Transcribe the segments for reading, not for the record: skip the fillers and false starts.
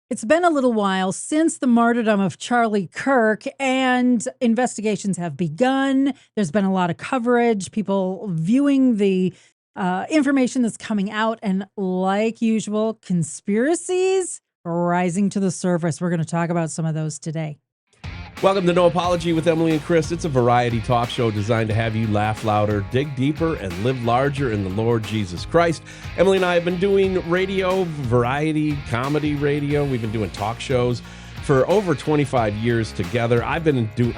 It's been a little while since the martyrdom of Charlie Kirk, and investigations have begun. There's been a lot of coverage, people viewing the information that's coming out, and like usual, conspiracies rising to the surface. We're going to talk about some of those today. Welcome to No Apology with Emilee and Chris. It's a variety talk show designed to have you laugh louder, dig deeper, and live larger in the Lord Jesus Christ. Emilee and I have been doing radio, variety, comedy radio. We've been doing talk shows for over 25 years together. I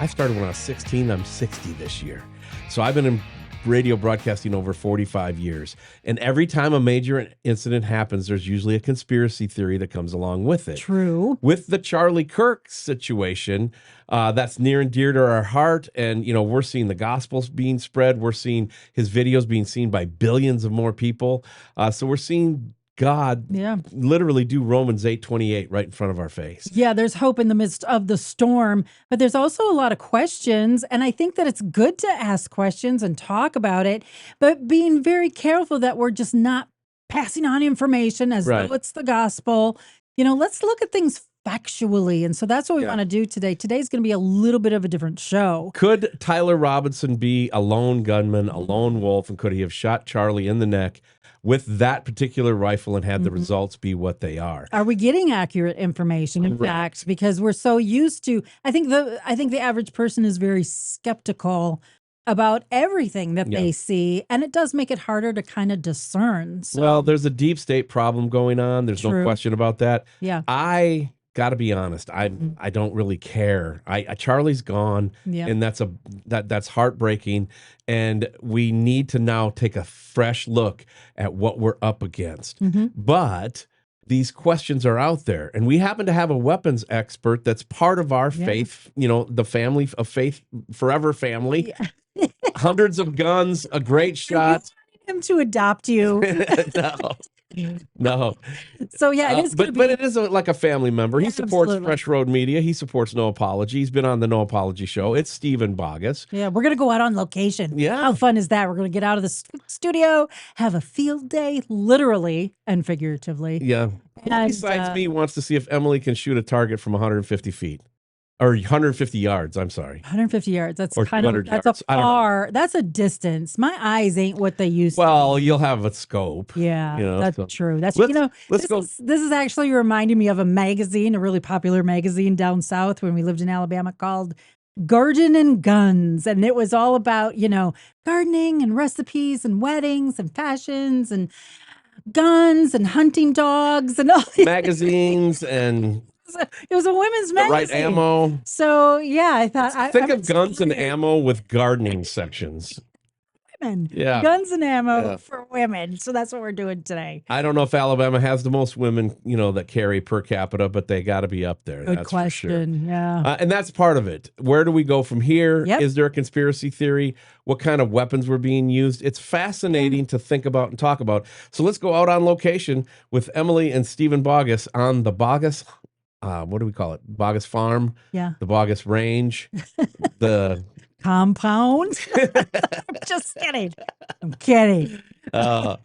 started when I was 16. I'm 60 this year. So I've been in radio broadcasting over 45 years. And every time a major incident happens, there's usually a conspiracy theory that comes along with it. True. With the Charlie Kirk situation, that's near and dear to our heart. And, we're seeing the gospels being spread. We're seeing his videos being seen by billions of more people. So we're seeing God literally do Romans 8:28 right in front of our face. Yeah, there's hope in the midst of the storm, but there's also a lot of questions, and I think that it's good to ask questions and talk about it, but being very careful that we're just not passing on information as though it's the gospel. Let's look at things factually, and so that's what we want to do today. Today's going to be a little bit of a different show. Could Tyler Robinson be a lone gunman, a lone wolf, and could he have shot Charlie in the neck with that particular rifle and had the results be what they are? Are we getting accurate information? In fact, because we're so used to, I think the average person is very skeptical about everything that they see, and it does make it harder to kind of discern. So. Well, there's a deep state problem going on. There's no question about that. Yeah. I got to be honest. I don't really care. Charlie's gone, and that's heartbreaking. And we need to now take a fresh look at what we're up against. But these questions are out there, and we happen to have a weapons expert that's part of our faith. The family of faith, forever family. Hundreds of guns, a great shot. Him to adopt you. No. So it is. But it is like a family member. He supports Fresh Road Media. He supports No Apology. He's been on the No Apology show. It's Steven Boggess. Yeah, we're gonna go out on location. Yeah, how fun is that? We're gonna get out of the studio, have a field day, literally and figuratively. Yeah. And, besides me, wants to see if Emilee can shoot a target from 150 feet. Or 150 yards, I'm sorry. 150 yards. That's or kind of, that's yards. A far, that's a distance. My eyes ain't what they used to. Well, you'll have a scope. Yeah, that's true. That's, this is actually reminding me of a magazine, a really popular magazine down south when we lived in Alabama called Garden and Guns. And it was all about, gardening and recipes and weddings and fashions and guns and hunting dogs and all these magazines and... It was a women's magazine. Right ammo. So, I thought... Think of guns and ammo with gardening sections. Women. Yeah. Guns and ammo for women. So that's what we're doing today. I don't know if Alabama has the most women, that carry per capita, but they got to be up there. Good question. For sure. Yeah. And that's part of it. Where do we go from here? Yep. Is there a conspiracy theory? What kind of weapons were being used? It's fascinating to think about and talk about. So let's go out on location with Emilee and Steven Boggess on the Boggess... what do we call it? Boggess Farm? Yeah. The Boggess Range? The... Compound? I'm just kidding. I'm kidding. All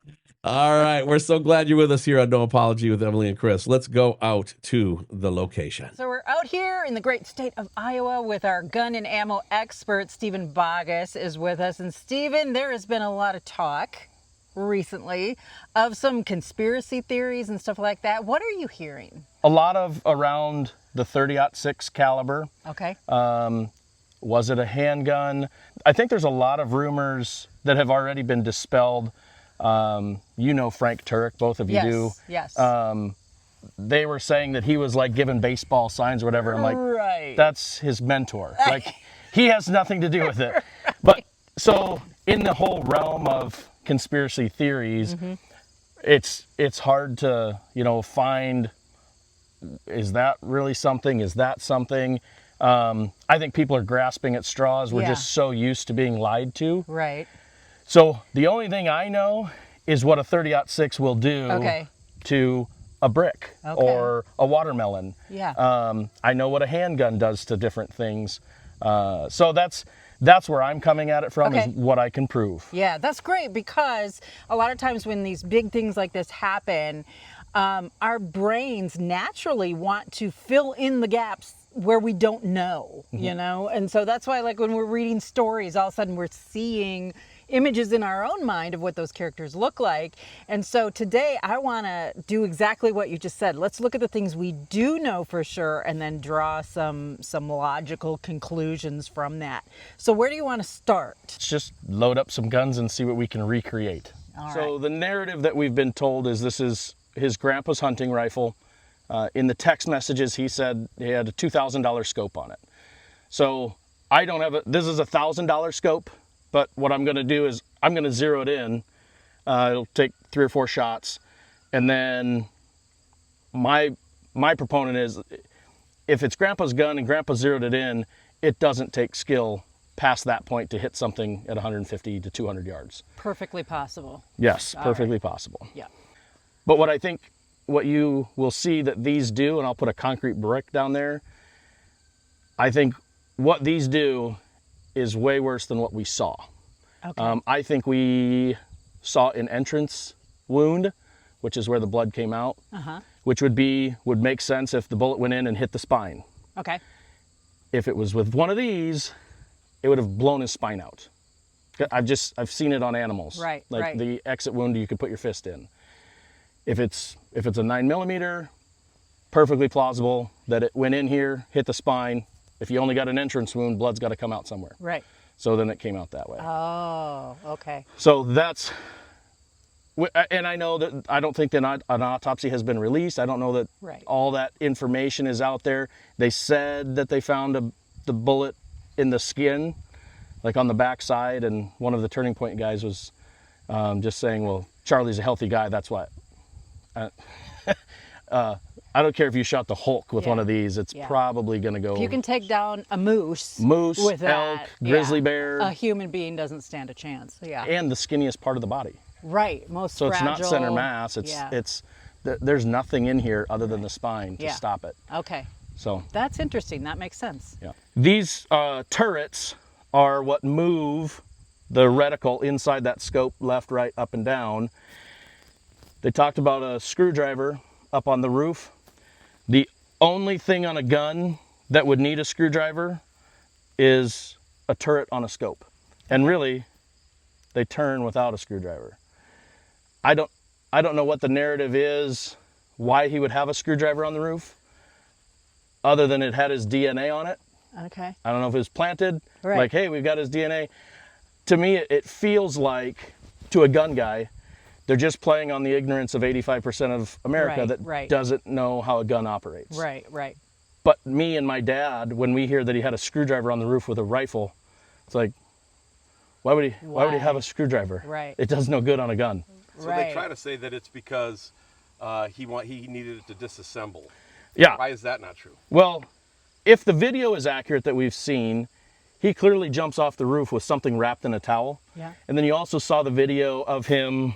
right. We're so glad you're with us here on No Apology with Emilee and Chris. Let's go out to the location. So we're out here in the great state of Iowa with our gun and ammo expert, Steven Boggess, is with us. And Steven, there has been a lot of talk recently of some conspiracy theories and stuff like that. What are you hearing? A lot of around the 30-06 caliber. Okay. Was it a handgun? I think there's a lot of rumors that have already been dispelled. Frank Turk, both of you do. Yes. They were saying that he was like giving baseball signs or whatever. I'm like, that's his mentor. Like, he has nothing to do with it. But so in the whole realm of conspiracy theories, it's hard to find, is that really something, is that something? I think people are grasping at straws. We're just so used to being lied to. Right. So the only thing I know is what a 30-06 will do to a brick or a watermelon. I know what a handgun does to different things. So that's where I'm coming at it from, is what I can prove. Yeah, that's great, because a lot of times when these big things like this happen, our brains naturally want to fill in the gaps where we don't know, you know? And so that's why, like, when we're reading stories, all of a sudden we're seeing images in our own mind of what those characters look like. And so today I want to do exactly what you just said. Let's look at the things we do know for sure and then draw some logical conclusions from that. So where do you want to start? Let's just load up some guns and see what we can recreate. So the narrative that we've been told is this is his grandpa's hunting rifle. In the text messages, he said he had a $2,000 scope on it. So I don't have this is a $1,000 scope, but what I'm going to do is I'm going to zero it in. It'll take 3 or 4 shots. And then my proponent is if it's grandpa's gun and grandpa zeroed it in, it doesn't take skill past that point to hit something at 150 to 200 yards. Perfectly possible. Yes, perfectly possible. Yeah. But what I think what you will see that these do, and I'll put a concrete brick down there, I think what these do is way worse than what we saw. Okay. I think we saw an entrance wound, which is where the blood came out, which would make sense if the bullet went in and hit the spine. Okay. If it was with one of these, it would have blown his spine out. I've seen it on animals. Right, like right. the exit wound you could put your fist in. If it's a 9mm, perfectly plausible that it went in here, hit the spine. If you only got an entrance wound, blood's got to come out somewhere. Right. So then it came out that way. Oh, okay. So that's, and I know that I don't think that an autopsy has been released. I don't know that all that information is out there. They said that they found the bullet in the skin, like on the backside, and one of the Turning Point guys was just saying, well, Charlie's a healthy guy, that's why. I don't care if you shot the Hulk with one of these, it's probably going to go. If you can take down a moose elk, with that, grizzly bear. A human being doesn't stand a chance. Yeah. And the skinniest part of the body. Right, most so fragile. It's not center mass. There's nothing in here other than the spine to stop it. Okay. So that's interesting. That makes sense. Yeah. These turrets are what move the reticle inside that scope left, right, up, and down. They talked about a screwdriver up on the roof. The only thing on a gun that would need a screwdriver is a turret on a scope. And really, they turn without a screwdriver. I don't know what the narrative is, why he would have a screwdriver on the roof, other than it had his DNA on it. Okay. I don't know if it was planted, like, hey, we've got his DNA. To me, it feels like, to a gun guy, they're just playing on the ignorance of 85% of America that doesn't know how a gun operates. Right, right. But me and my dad, when we hear that he had a screwdriver on the roof with a rifle, it's like, why would he have a screwdriver? Right. It does no good on a gun. So they try to say that it's because he needed it to disassemble. Yeah. Why is that not true? Well, if the video is accurate that we've seen, he clearly jumps off the roof with something wrapped in a towel. Yeah. And then you also saw the video of him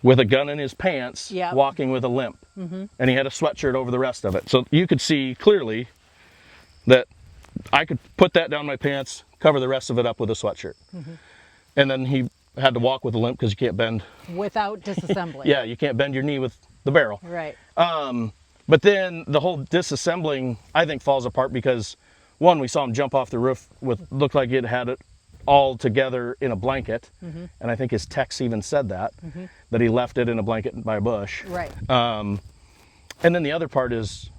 with a gun in his pants, walking with a limp. And he had a sweatshirt over the rest of it. So you could see clearly that I could put that down my pants, cover the rest of it up with a sweatshirt. And then he had to walk with a limp because you can't bend. Without disassembling. Yeah, you can't bend your knee with the barrel. Right. But then the whole disassembling, I think, falls apart because, one, we saw him jump off the roof with, looked like it had it all together in a blanket. And I think his text even said that, that he left it in a blanket by a bush. Right. And then the other part is,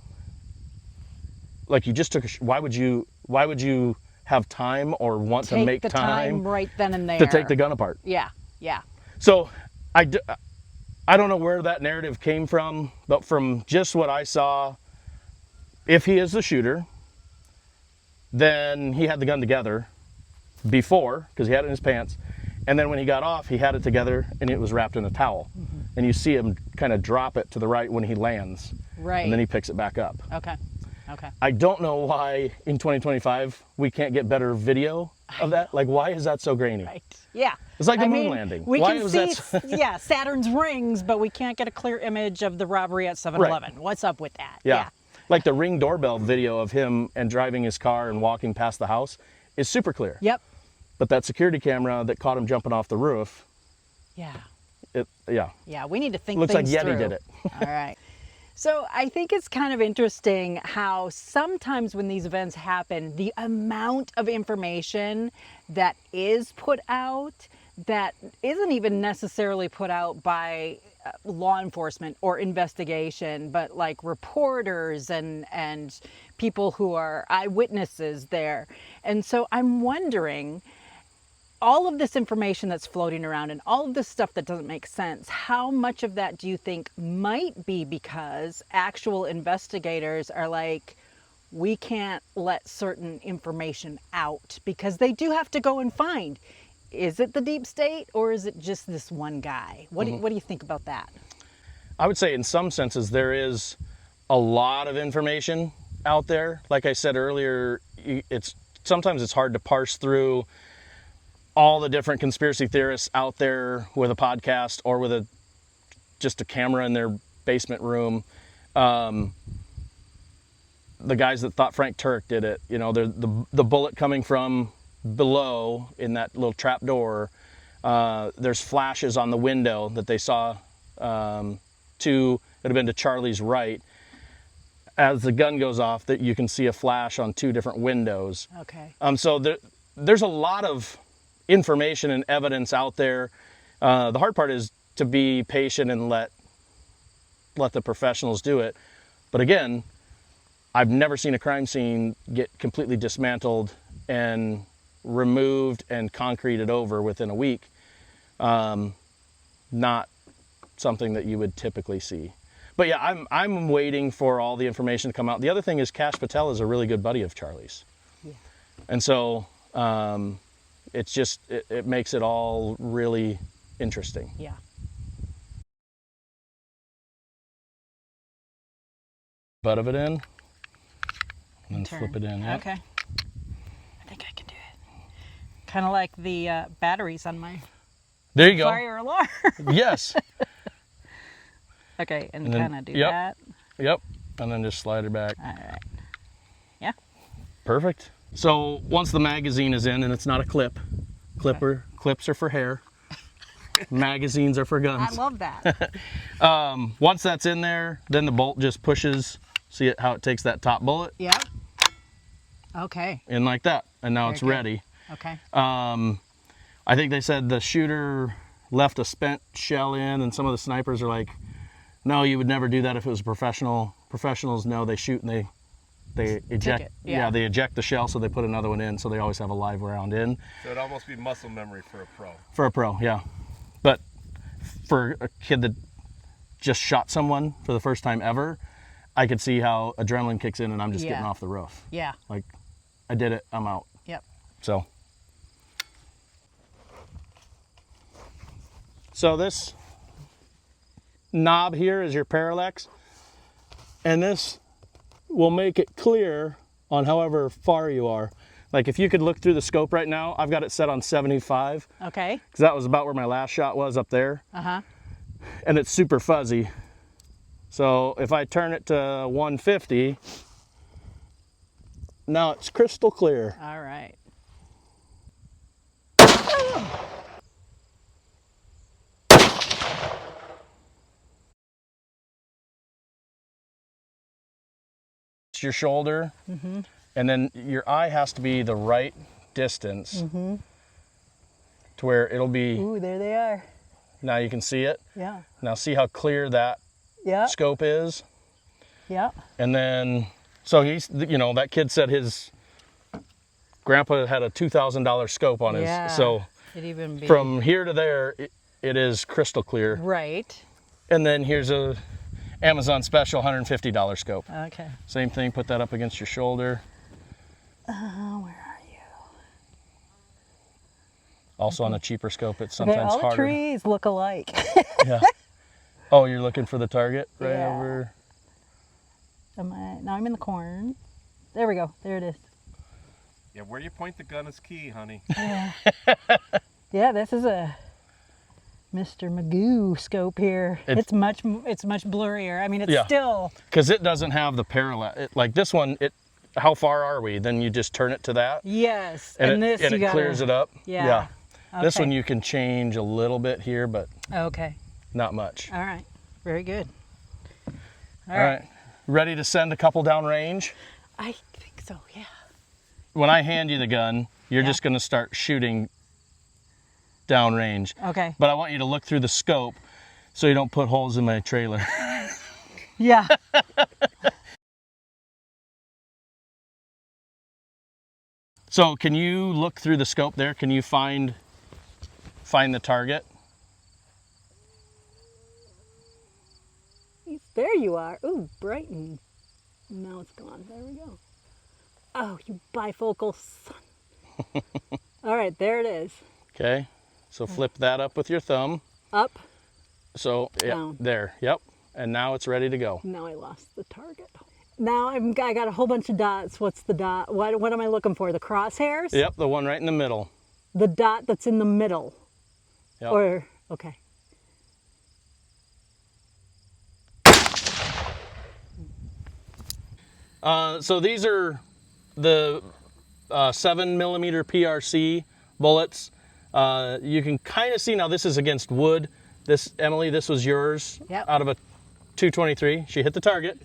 like, you just took why would you have time or want to make time right then and there to take the gun apart? Yeah, yeah. So I don't know where that narrative came from, but from just what I saw, if he is the shooter, then he had the gun together before, because he had it in his pants, and then when he got off, he had it together and it was wrapped in a towel. And you see him kind of drop it to the right when he lands. Right. And then he picks it back up. Okay. Okay. I don't know why in 2025 we can't get better video of that. Like, why is that so grainy? Right. Yeah. It's like the moon landing. We Why can was see, that Saturn's rings, but we can't get a clear image of the robbery at 7-Eleven. What's up with that? Yeah. Like the Ring doorbell video of him and driving his car and walking past the house is super clear. Yep. But that security camera that caught him jumping off the roof, yeah, Yeah, we need to think Looks like things Yeti through. did it. All right. So I think it's kind of interesting how sometimes when these events happen, the amount of information that is put out that isn't even necessarily put out by law enforcement or investigation, but like reporters and people who are eyewitnesses there. And so I'm wondering, all of this information that's floating around and all of this stuff that doesn't make sense, how much of that do you think might be because actual investigators are like, we can't let certain information out because they do have to go and find, is it the deep state or is it just this one guy? What do you think about that? I would say in some senses there is a lot of information out there. Like I said earlier, sometimes it's hard to parse through all the different conspiracy theorists out there with a podcast or with just a camera in their basement room. The guys that thought Frank Turk did it, the bullet coming from below in that little trap door. There's flashes on the window that they saw, it would have been to Charlie's right. As the gun goes off, that you can see a flash on 2 different windows. Okay. So there's a lot of information and evidence out there. The hard part is to be patient and let the professionals do it. But again, I've never seen a crime scene get completely dismantled and removed and concreted over within a week. Not something that you would typically see. But yeah, I'm waiting for all the information to come out. The other thing is Kash Patel is a really good buddy of Charlie's. Yeah. And so it's just, it makes it all really interesting. Yeah. Butt of it in, and then flip it in. Yeah. Okay. I think I can do it. Kind of like the batteries on my there you go. fire alarm. Yes. Okay, and kind of do that. Yep. And then just slide it back. All right. Yeah. Perfect. So once the magazine is in, and it's not a clips are for hair. Magazines are for guns. I love that. Once that's in there, then the bolt just pushes. See how it takes that top bullet? Yep. Okay. In like that, and now it's ready. Okay. I think they said the shooter left a spent shell in, and some of the snipers are like, no, you would never do that if it was a professional. Professionals, no, they shoot and they eject. They eject the shell, so they put another one in, so they always have a live round in. So it'd almost be muscle memory for a pro. For a pro, yeah. But for a kid that just shot someone for the first time ever, I could see how adrenaline kicks in and I'm just getting off the roof. Yeah. Like, I did it, I'm out. Yep. So this knob here is your parallax, and this will make it clear on however far you are. Like if you could look through the scope right now, I've got it set on 75. Okay. Because that was about where my last shot was up there. Uh-huh. And it's super fuzzy. So if I turn it to 150, now it's crystal clear. All right. Your shoulder, and then your eye has to be the right distance to where it'll be. Ooh, there they are. Now you can see it. Yeah. Now see how clear that scope is. Yeah. And then, so he's, that kid said his grandpa had a $2,000 scope on his. So it'd even be from here to there, it is crystal clear. Right. And then here's a Amazon special $150 scope. Okay. Same thing, put that up against your shoulder. Where are you? Also on a cheaper scope, it's sometimes all harder. the trees look alike. Yeah. Oh, you're looking for the target right over. Now I'm in the corn. There we go. There it is. Yeah, where you point the gun is key, honey. Yeah. Yeah, this is a Mr. Magoo scope here. It's much blurrier. I mean, it's still, because it doesn't have the parallel. Like this one, how far are we? Then you just turn it to that. yes. And this it you gotta, clears it up. Yeah. This Okay. one you can change a little bit here, but Okay. not much. All right. Very good. All right. Ready to send a couple down range? I think so, yeah. When I hand you the gun, you're just going to start shooting down range. Okay. But I want you to look through the scope so you don't put holes in my trailer. Yeah. So can you look through the scope there? Can you find the target? There you are. Ooh, brighten. Now it's gone. There we go. Oh, you bifocal son. All right, there it is. Okay. So flip that up with your thumb. Up. So yeah, Down. there. Yep. And now it's ready to go. Now I lost the target. Now I got a whole bunch of dots. What's the dot? What am I looking for? The crosshairs? Yep, the one right in the middle. The dot that's in the middle. Yep. Or, okay. So these are the 7mm PRC bullets. You can kind of see now this is against wood. This, Emilee, this was yours. Yep. Out of a 223. She hit the target.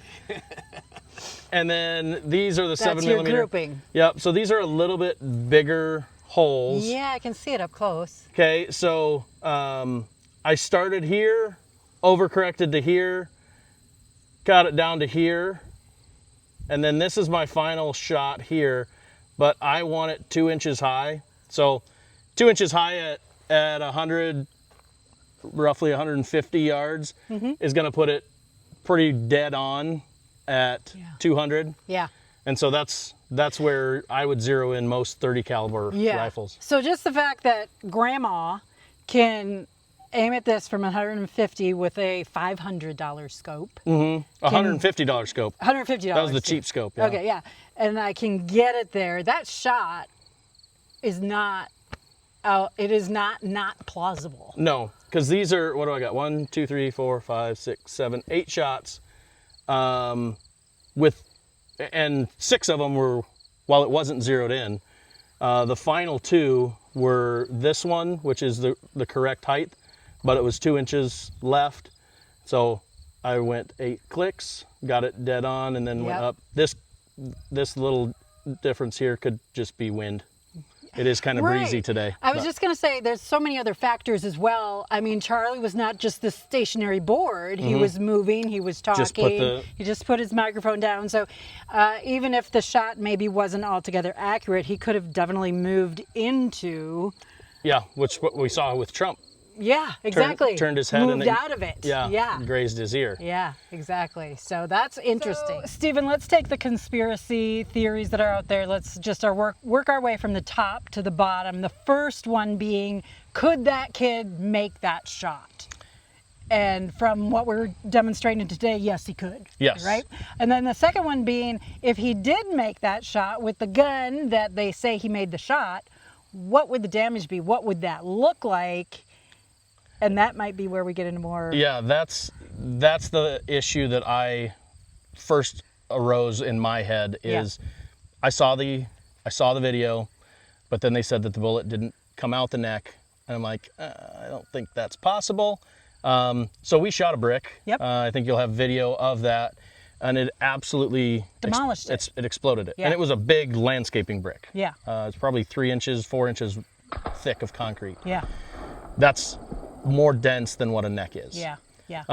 And then these are the 7mm. That's your grouping. Yep. So these are a little bit bigger holes. Yeah, I can see it up close. Okay. So I started here, overcorrected to here, got it down to here, and then this is my final shot here, but I want it 2 inches high. So 2 inches high at 100, roughly 150 yards is going to put it pretty dead on at 200. Yeah. And so that's where I would zero in most 30 caliber rifles. So just the fact that grandma can aim at this from 150 with a $500 scope. $150 scope. $150. That was the cheap scope. Yeah. Okay, yeah. And I can get it there. That shot is not, it is not plausible. No, because these are, what do I got? 1, 2, 3, 4, 5, 6, 7, 8 shots. And 6 of them were, while it wasn't zeroed in, the final 2 were this one, which is the correct height, but it was 2 inches left. So I went 8 clicks, got it dead on, and then went up. This little difference here could just be wind. It is kind of breezy today. I was just going to say, there's so many other factors as well. I mean, Charlie was not just this stationary board. He was moving, he was talking. He just put his microphone down. So even if the shot maybe wasn't altogether accurate, he could have definitely moved into... Yeah, which what we saw with Trump. Yeah, exactly. Turned his head moved and then, out of it. Yeah. Grazed his ear. Yeah, exactly. So that's interesting. So, Steven, let's take the conspiracy theories that are out there. Let's just work our way from the top to the bottom. The first one being, could that kid make that shot? And from what we're demonstrating today, yes, he could. Yes. Right? And then the second one being, if he did make that shot with the gun that they say he made the shot, what would the damage be? What would that look like? And that might be where we get into more. Yeah, that's the issue that I first arose in my head is I saw the video, but then they said that the bullet didn't come out the neck, and I'm like, I don't think that's possible. So we shot a brick. Yep. I think you'll have video of that, and it absolutely demolished it. It exploded it, Yeah. and it was a big landscaping brick. Yeah. It's probably 3 inches, 4 inches thick of concrete. Yeah. That's more dense than what a neck is. Yeah. Yeah.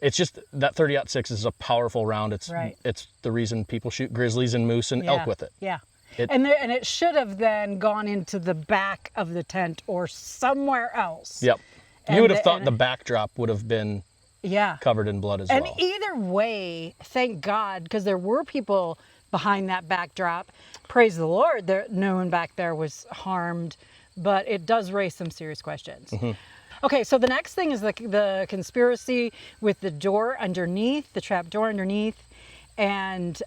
It's just that 30-06 is a powerful round. It's the reason people shoot grizzlies and moose and elk with it. Yeah. And it should have then gone into the back of the tent or somewhere else. Yep. You would have thought the backdrop would have been covered in blood as well. And either way, thank God, because there were people behind that backdrop. Praise the Lord, no one back there was harmed, but it does raise some serious questions. Okay, so the next thing is the conspiracy with the door underneath, the trap door underneath, and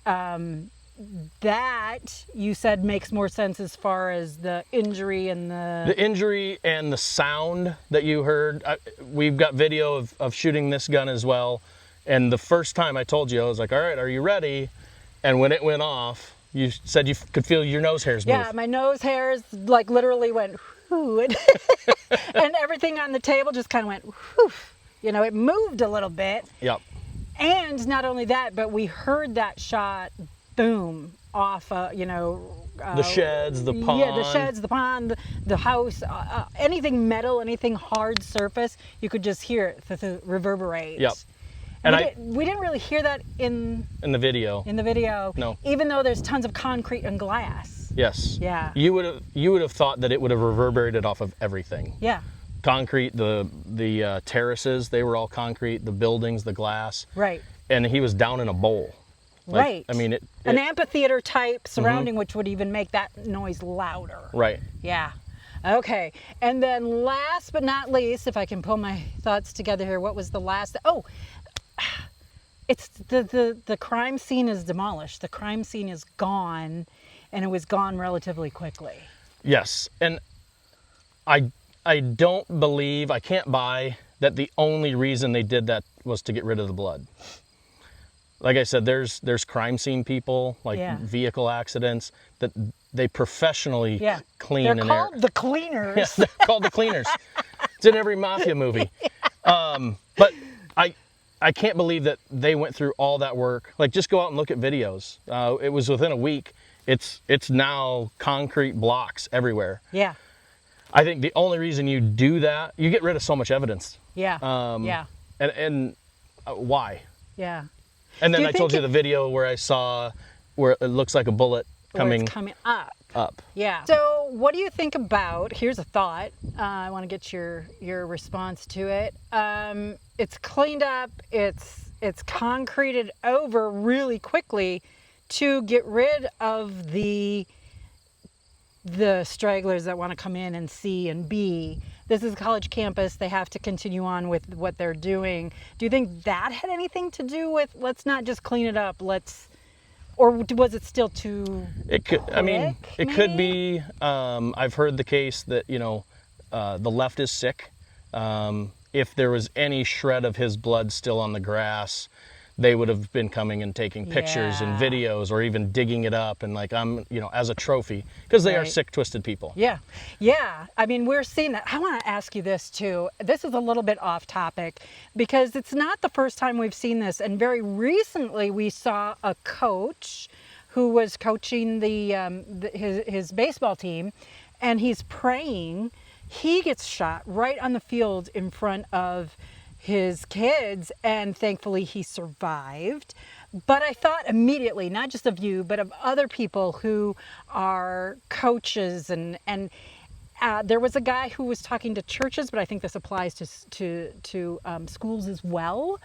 that you said makes more sense as far as the injury and the injury and the sound that you heard. We've got video of shooting this gun as well, and the first time I told you, I was like, all right, are you ready? And when it went off, you said you could feel your nose hairs move. Yeah, my nose hairs like literally went whoo, and, and everything on the table just kind of went, whew. You know, it moved a little bit. Yep. And not only that, but we heard that shot, boom, off, you know. The sheds, the pond. Yeah, the sheds, the pond, the house, anything metal, anything hard surface, you could just hear it reverberate. Yep. And we didn't really hear that in the video. In the video. No. Even though there's tons of concrete and glass. Yes. Yeah. You would have thought that it would have reverberated off of everything. Yeah. Concrete, the terraces, they were all concrete, the buildings, the glass. Right. And he was down in a bowl. Like, right. I mean, an amphitheater type surrounding, which would even make that noise louder. Right. Yeah. Okay. And then last but not least, if I can pull my thoughts together here, what was the last? Oh, it's the crime scene is demolished. The crime scene is gone, and it was gone relatively quickly. Yes. And I don't believe, I can't buy that the only reason they did that was to get rid of the blood. Like I said, there's crime scene people, like vehicle accidents, that they professionally clean They're in there. They're called the cleaners. Yeah, they're called the cleaners. It's in every mafia movie. But I can't believe that they went through all that work. Like, just go out and look at videos. It was within a week. It's now concrete blocks everywhere. Yeah. I think the only reason you do that, you get rid of so much evidence. Yeah. And why? Yeah. And then I told you the video where I saw where it looks like a bullet coming up. Yeah. So what do you think about, here's a thought, I want to get your response to it. It's cleaned up, it's concreted over really quickly to get rid of the stragglers that want to come in and see and be. This is a college campus. They have to continue on with what they're doing. Do you think that had anything to do with, let's not just clean it up, or was it still too It could, quick, I mean, it maybe? could be, I've heard the case that, the left is sick. If there was any shred of his blood still on the grass, they would have been coming and taking pictures and videos, or even digging it up and as a trophy, because they are sick, twisted people. Yeah. Yeah. I mean, we're seeing that. I want to ask you this too. This is a little bit off topic because it's not the first time we've seen this. And very recently we saw a coach who was coaching his baseball team, and he's praying. He gets shot right on the field in front of his kids, and thankfully he survived. But I thought immediately, not just of you, but of other people who are coaches, and there was a guy who was talking to churches, but I think this applies to schools as well.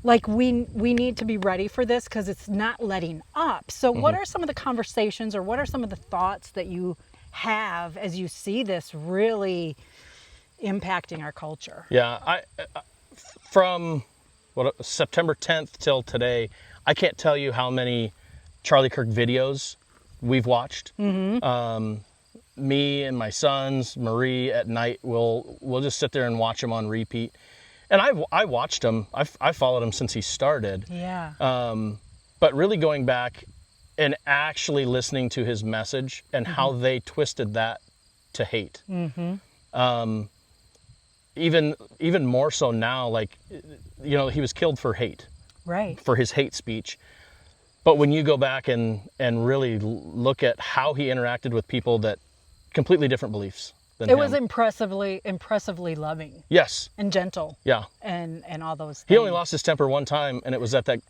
Like, we need to be ready for this because it's not letting up. So what are some of the conversations, or what are some of the thoughts that you have as you see this really impacting our culture? Yeah, from September 10th till today, I can't tell you how many Charlie Kirk videos we've watched. Me and my sons, Marie, at night, we'll just sit there and watch them on repeat. And I watched him. I followed him since he started. Yeah. But really going back and actually listening to his message and how they twisted that to hate. Even more so now, like, he was killed for hate. Right. For his hate speech. But when you go back and really look at how he interacted with people that completely different beliefs than him. It was impressively loving. Yes. And gentle. Yeah. And all those things. He only lost his temper one time, and it was at that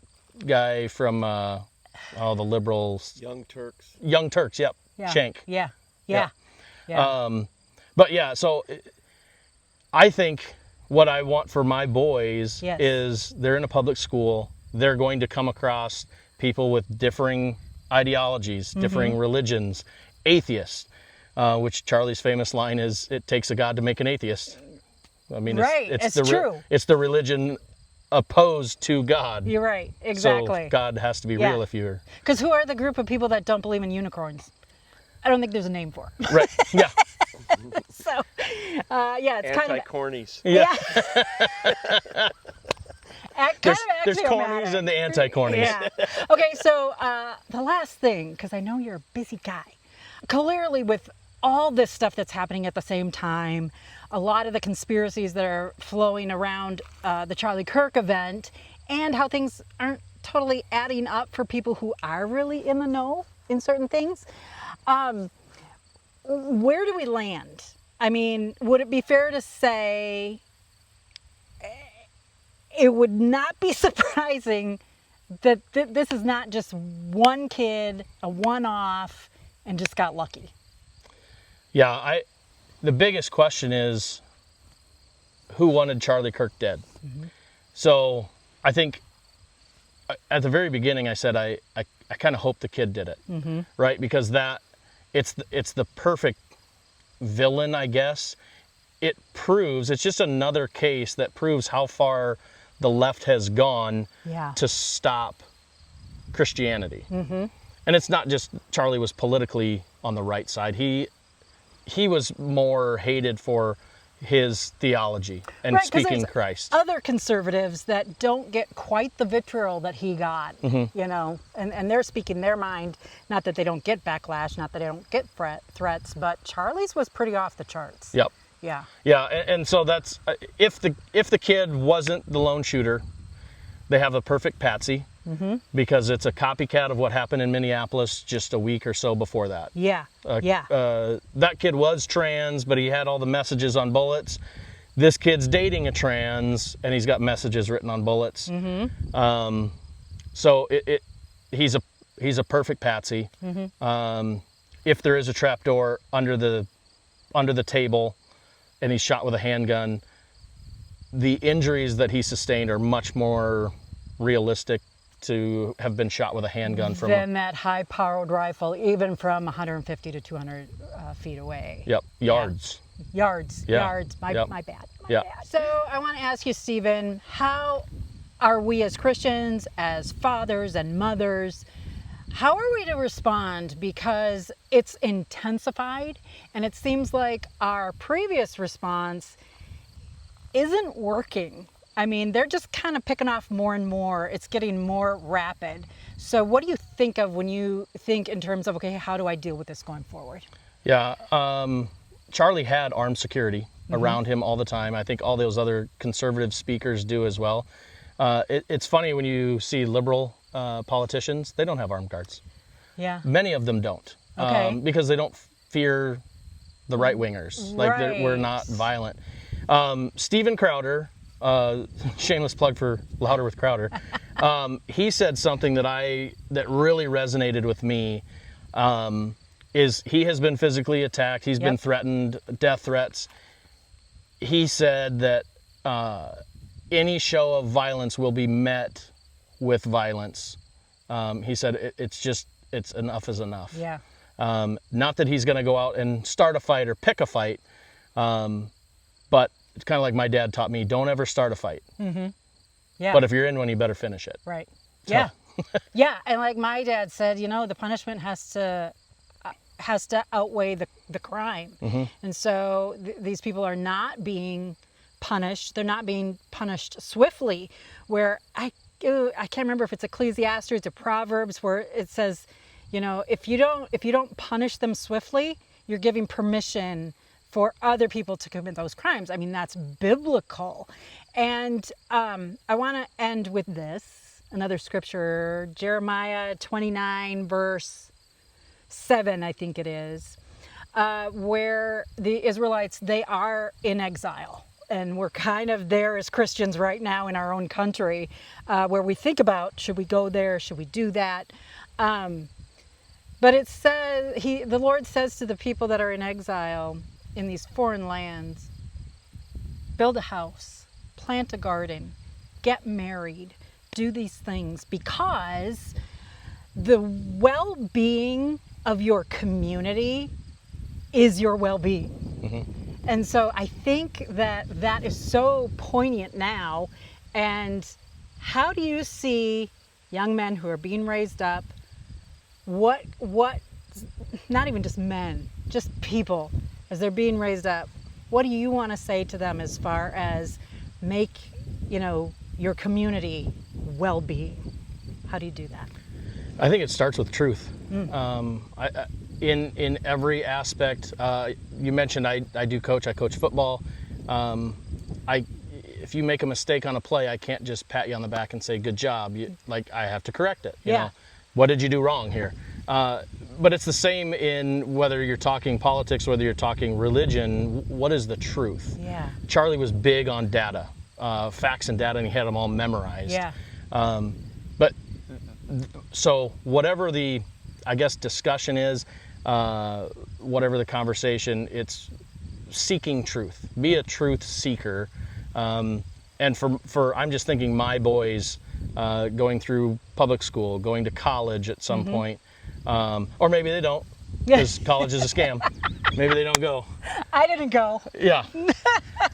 guy from the liberals. Young Turks. Young Turks, yep. Yeah. Shank. Yeah. But yeah, so I think what I want for my boys is they're in a public school. They're going to come across people with differing ideologies, differing religions, atheists, which Charlie's famous line is, "It takes a God to make an atheist." I mean, it's true. It's the religion opposed to God. You're right. Exactly. So God has to be real if you're... Because who are the group of people that don't believe in unicorns? I don't think there's a name for it. Right. Yeah. So, it's kind of... Anti-cornies. Yeah. There's cornies and the anti-cornies. Yeah. Okay, so the last thing, because I know you're a busy guy. Clearly with all this stuff that's happening at the same time, a lot of the conspiracies that are flowing around the Charlie Kirk event, and how things aren't totally adding up for people who are really in the know in certain things. Where do we land? I mean, would it be fair to say it would not be surprising that this is not just one kid, a one-off, and just got lucky? Yeah, the biggest question is, who wanted Charlie Kirk dead? Mm-hmm. So I think at the very beginning I said I kind of hope the kid did it, mm-hmm. right? Because it's the perfect villain, I guess. It's just another case that proves how far the left has gone to stop Christianity. Mm-hmm. And it's not just Charlie was politically on the right side. He was more hated for his theology and speaking Christ. Other conservatives that don't get quite the vitriol that he got, mm-hmm. you know, and they're speaking their mind. Not that they don't get backlash, not that they don't get threats, but Charlie's was pretty off the charts. Yep. Yeah. Yeah, and so that's if the kid wasn't the lone shooter, they have a perfect patsy, mm-hmm. because it's a copycat of what happened in Minneapolis just a week or so before that. Yeah. That kid was trans, but he had all the messages on bullets. This kid's dating a trans, and he's got messages written on bullets. Mm-hmm. So he's a perfect patsy. Mm-hmm. If there is a trapdoor under the table, and he's shot with a handgun, the injuries that he sustained are much more realistic to have been shot with a handgun than that high-powered rifle, even from 150 to 200 feet away. Yep, yards. Yeah. Yards. My bad. So I want to ask you, Steven, how are we as Christians, as fathers and mothers, how are we to respond? Because it's intensified, and it seems like our previous response isn't working. I mean, they're just kind of picking off more and more. It's getting more rapid. So what do you think of when you think in terms of, okay, how do I deal with this going forward? Yeah, Charlie had armed security mm-hmm. around him all the time. I think all those other conservative speakers do as well. It's funny when you see liberal politicians, they don't have armed guards. Yeah. Many of them don't. Okay. Because they don't fear the right-wingers. Like, we're not violent. Steven Crowder, shameless plug for Louder with Crowder, he said something that really resonated with me, is he has been physically attacked. He's been threatened, death threats. He said that any show of violence will be met with violence. He said it's enough is enough. Yeah. Not that he's going to go out and start a fight or pick a fight, but it's kind of like my dad taught me, don't ever start a fight. Mm-hmm. Yeah. But if you're in one, you better finish it. Right. So. Yeah. Yeah, and like my dad said, the punishment has to outweigh the crime. Mm-hmm. And so these people are not being punished. They're not being punished swiftly, where I can't remember if it's Ecclesiastes or Proverbs, where it says, if you don't punish them swiftly, you're giving permission for other people to commit those crimes. I mean, that's biblical. And I want to end with this, another scripture, Jeremiah 29, verse 7, I think it is, where the Israelites, they are in exile. And we're kind of there as Christians right now in our own country, where we think about, should we go there? Should we do that? But it says, the Lord says to the people that are in exile in these foreign lands, build a house, plant a garden, get married, do these things, because the well-being of your community is your well-being. Mm-hmm. And so I think that is so poignant now. And how do you see young men who are being raised up, what not even just men, just people, as they're being raised up, what do you want to say to them as far as make, your community well-being? How do you do that? I think it starts with truth. in every aspect. You mentioned I coach football. If you make a mistake on a play, I can't just pat you on the back and say good job. I have to correct it. You know, what did you do wrong here? But it's the same in whether you're talking politics, whether you're talking religion. What is the truth? Yeah. Charlie was big on data, facts and data, and he had them all memorized. Yeah. But so whatever the, I guess, discussion is, whatever the conversation, it's seeking truth. Be a truth seeker. And for I'm just thinking my boys going through public school, going to college at some point, or maybe they don't, because college is a scam. Maybe they don't go. I didn't go. Yeah.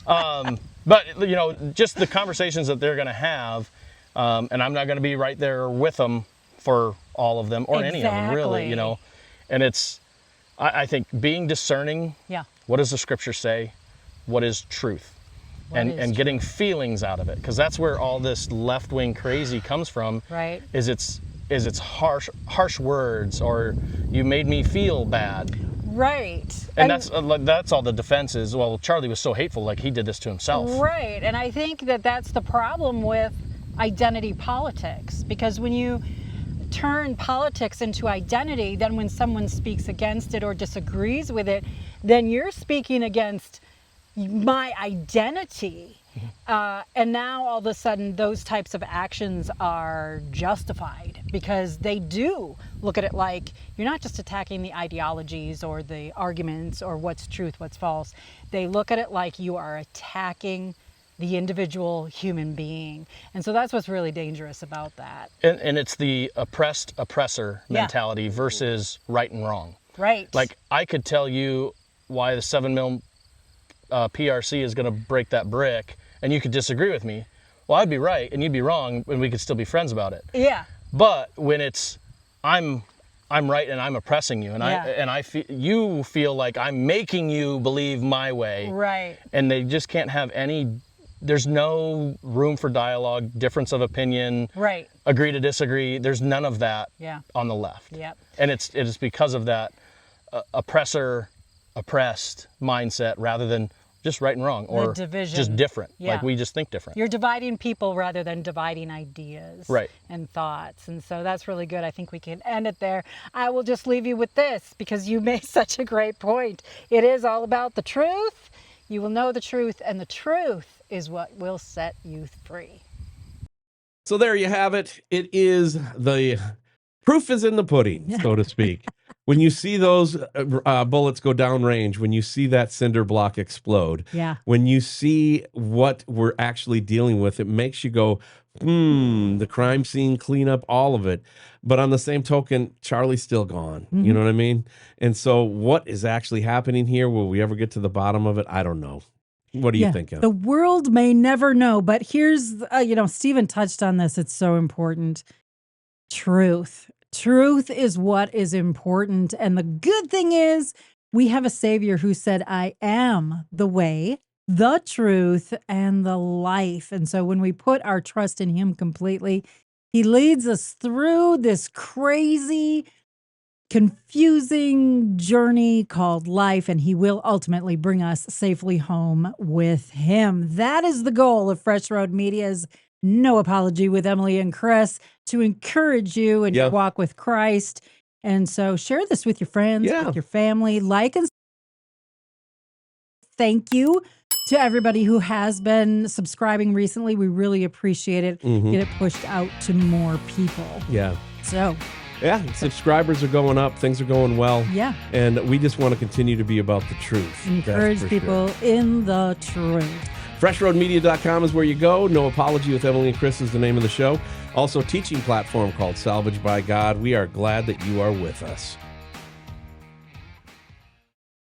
But you know, just the conversations that they're going to have, and I'm not going to be right there with them for all of them or any of them, really. You know, and it's, I think being discerning. Yeah. What does the scripture say? What is truth? And getting feelings out of it, because that's where all this left-wing crazy comes from. Right. Is it's harsh words, or you made me feel bad. Right. And that's all the defense is. Well, Charlie was so hateful, like he did this to himself. Right. And I think that's the problem with identity politics, because when you turn politics into identity, then when someone speaks against it or disagrees with it, then you're speaking against my identity. And now all of a sudden those types of actions are justified, because they do look at it like you're not just attacking the ideologies or the arguments or what's truth, what's false. They look at it like you are attacking the individual human being. And so that's what's really dangerous about that. And it's the oppressed oppressor mentality versus right and wrong. Right. Like, I could tell you why the 7mm PRC is going to break that brick, and you could disagree with me. Well, I'd be right and you'd be wrong, and we could still be friends about it. Yeah. But when it's I'm right and I'm oppressing you, and I feel you feel like I'm making you believe my way. Right. And they just can't have any. There's no room for dialogue, difference of opinion. Right. Agree to disagree. There's none of that. On the left. Yep. And it is because of that oppressor oppressed mindset, rather than just right and wrong, or just different. Like, we just think different. You're dividing people rather than dividing ideas and thoughts. And so that's really good. I think we can end it there. I will just leave you with this, because you made such a great point. It is all about the truth. You will know the truth, and the truth is what will set you free. So there you have it. It is the proof is in the pudding, so to speak. When you see those bullets go downrange, when you see that cinder block explode, when you see what we're actually dealing with, it makes you go, the crime scene cleanup, all of it. But on the same token, Charlie's still gone. You know what I mean? And so what is actually happening here? Will we ever get to the bottom of it? I don't know. What do you think of? The world may never know, but here's, Steven touched on this. It's so important. Truth. Truth is what is important. And the good thing is we have a Savior who said, I am the way, the truth, and the life. And so when we put our trust in him completely, he leads us through this crazy, confusing journey called life, and he will ultimately bring us safely home with him. That is the goal of Fresh Road Media's No Apology with Emilee and Chris, to encourage you in your walk with Christ. And so share this with your friends, with your family, like and thank you to everybody who has been subscribing recently. We really appreciate it. Get it pushed out to more people. Yeah. So subscribers are going up. Things are going well. Yeah. And we just want to continue to be about the truth. Encourage people in the truth. FreshRoadMedia.com is where you go. No Apology with Emilee and Chris is the name of the show. Also, teaching platform called Salvaged by God. We are glad that you are with us.